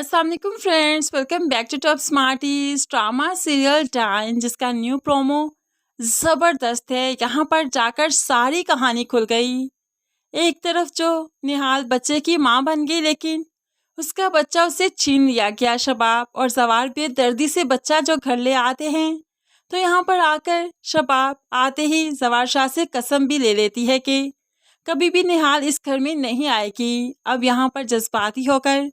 अस्सलाम वालेकुम friends, welcome back to top smarties drama serial time, जिसका न्यू प्रोमो ज़बरदस्त है। यहाँ पर जाकर सारी कहानी खुल गई। एक तरफ जो निहाल बच्चे की माँ बन गई, लेकिन उसका बच्चा उसे छीन लिया गया। शबाब और जवार बेदर्दी से बच्चा जो घर ले आते हैं, तो यहाँ पर आकर शबाब आते ही जवार शाह से कसम भी ले लेती है कि कभी भी निहाल इस घर में नहीं आएगी। अब यहाँ पर जज्बाती होकर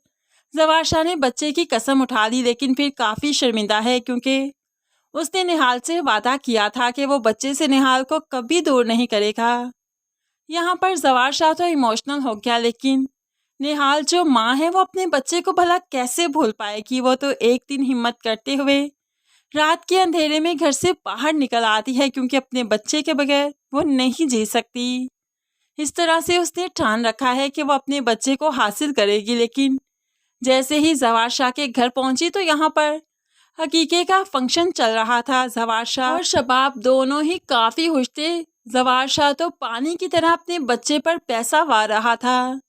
जवार शाह ने बच्चे की कसम उठा ली, लेकिन फिर काफ़ी शर्मिंदा है क्योंकि उसने निहाल से वादा किया था कि वो बच्चे से निहाल को कभी दूर नहीं करेगा। यहाँ पर जवार शाह तो इमोशनल हो गया, लेकिन निहाल जो माँ है वो अपने बच्चे को भला कैसे भूल पाएगी। वो तो एक दिन हिम्मत करते हुए रात के अंधेरे में घर से बाहर निकल आती है, क्योंकि अपने बच्चे के बगैर वो नहीं जी सकती। इस तरह से उसने ठान रखा है कि वो अपने बच्चे को हासिल करेगी। लेकिन जैसे ही जवार शाह के घर पहुंची, तो यहाँ पर हकीके का फंक्शन चल रहा था। जवार शाह और शबाब दोनों ही काफ़ी खुश थे। जवार शाह तो पानी की तरह अपने बच्चे पर पैसा वार रहा था,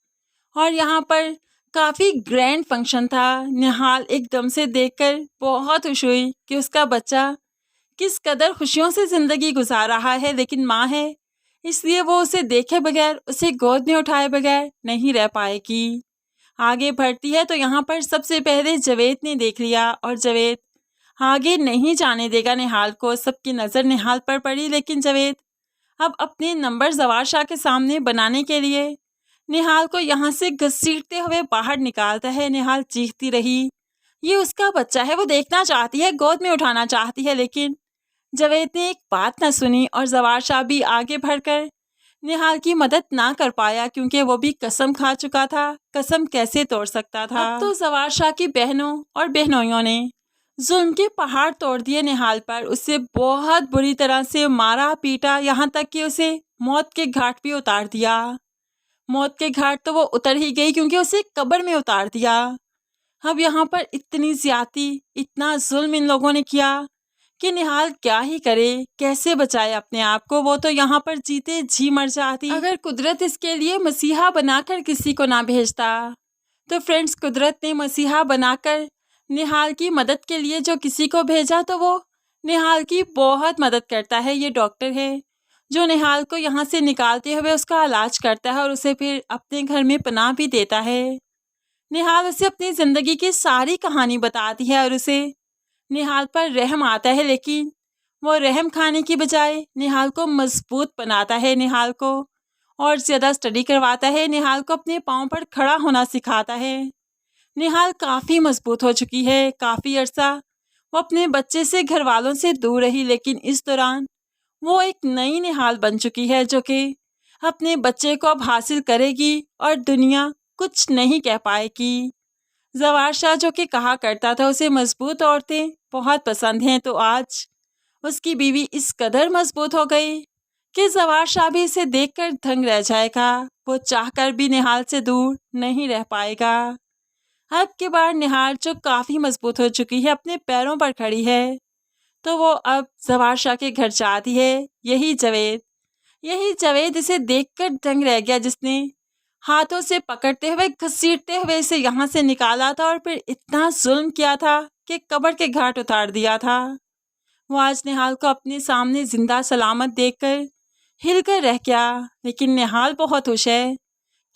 और यहाँ पर काफ़ी ग्रैंड फंक्शन था। निहाल एकदम से देखकर बहुत खुश हुई कि उसका बच्चा किस कदर खुशियों से ज़िंदगी गुजार रहा है, लेकिन माँ है इसलिए वो उसे देखे बगैर, उसे गोद में उठाए बगैर नहीं रह पाएगी। आगे बढ़ती है तो यहाँ पर सबसे पहले जवेद ने देख लिया, और जवेद आगे नहीं जाने देगा निहाल को। सबकी नज़र निहाल पर पड़ी, लेकिन जवेद अब अपने नंबर जवार शाह के सामने बनाने के लिए निहाल को यहाँ से घसीटते हुए बाहर निकालता है। निहाल चीखती रही, ये उसका बच्चा है, वो देखना चाहती है, गोद में उठाना चाहती है, लेकिन जवेद ने एक बात न सुनी, और जवार शाह भी आगे बढ़कर निहाल की मदद ना कर पाया, क्योंकि वो भी कसम खा चुका था। कसम कैसे तोड़ सकता था। अब तो जवार शाह की बहनों और बहनोइयों ने जुल्म के पहाड़ तोड़ दिए निहाल पर। उसे बहुत बुरी तरह से मारा पीटा, यहाँ तक कि उसे मौत के घाट भी उतार दिया। मौत के घाट तो वो उतर ही गई, क्योंकि उसे कब्र में उतार दिया। अब यहाँ पर इतनी ज्यादती, इतना जुल्म इन लोगों ने किया कि निहाल क्या ही करे, कैसे बचाए अपने आप को। वो तो यहाँ पर जीते जी मर जाती अगर कुदरत इसके लिए मसीहा बनाकर किसी को ना भेजता। तो फ्रेंड्स, कुदरत ने मसीहा बनाकर निहाल की मदद के लिए जो किसी को भेजा, तो वो निहाल की बहुत मदद करता है। ये डॉक्टर है जो निहाल को यहाँ से निकालते हुए उसका इलाज करता है, और उसे फिर अपने घर में पनाह भी देता है। निहाल उसे अपनी ज़िंदगी की सारी कहानी बताती है, और उसे निहाल पर रहम आता है, लेकिन वो रहम खाने की बजाय निहाल को मजबूत बनाता है। निहाल को और ज़्यादा स्टडी करवाता है, निहाल को अपने पाँव पर खड़ा होना सिखाता है। निहाल काफ़ी मजबूत हो चुकी है। काफ़ी अरसा वो अपने बच्चे से, घर वालों से दूर रही, लेकिन इस दौरान वो एक नई निहाल बन चुकी है, जो कि अपने बच्चे को अब हासिल करेगी और दुनिया कुछ नहीं कह पाएगी। जवार शाह जो कि कहा करता था उसे मजबूत औरतें बहुत पसंद हैं, तो आज उसकी बीवी इस कदर मजबूत हो गई कि जवार शाह भी इसे देखकर दंग रह जाएगा। वो चाहकर भी निहाल से दूर नहीं रह पाएगा। अब के बार निहाल जो काफ़ी मजबूत हो चुकी है, अपने पैरों पर खड़ी है, तो वो अब जवार शाह के घर जाती है। यही जवेद इसे देखकर दंग रह गया, जिसने हाथों से पकड़ते हुए, घसीटते हुए इसे यहाँ से निकाला था, और फिर इतना जुल्म किया था कि कब्र के घाट उतार दिया था। वो आज निहाल को अपने सामने जिंदा सलामत देखकर हिलकर रह गया, लेकिन निहाल बहुत खुश है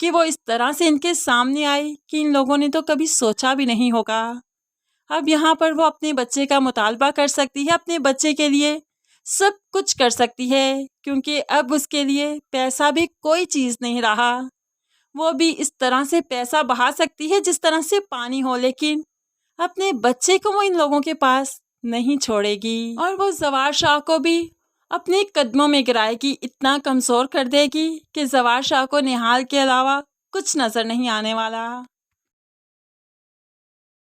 कि वो इस तरह से इनके सामने आई कि इन लोगों ने तो कभी सोचा भी नहीं होगा। अब यहाँ पर वो अपने बच्चे का मुतालबा कर सकती है, अपने बच्चे के लिए सब कुछ कर सकती है, क्योंकि अब उसके लिए पैसा भी कोई चीज़ नहीं रहा। वो भी इस तरह से पैसा बहा सकती है जिस तरह से पानी हो, लेकिन अपने बच्चे को वो इन लोगों के पास नहीं छोड़ेगी, और वो जवार शाह को भी अपने कदमों में गिराएगी। इतना कमज़ोर कर देगी कि जवार शाह को निहाल के अलावा कुछ नज़र नहीं आने वाला।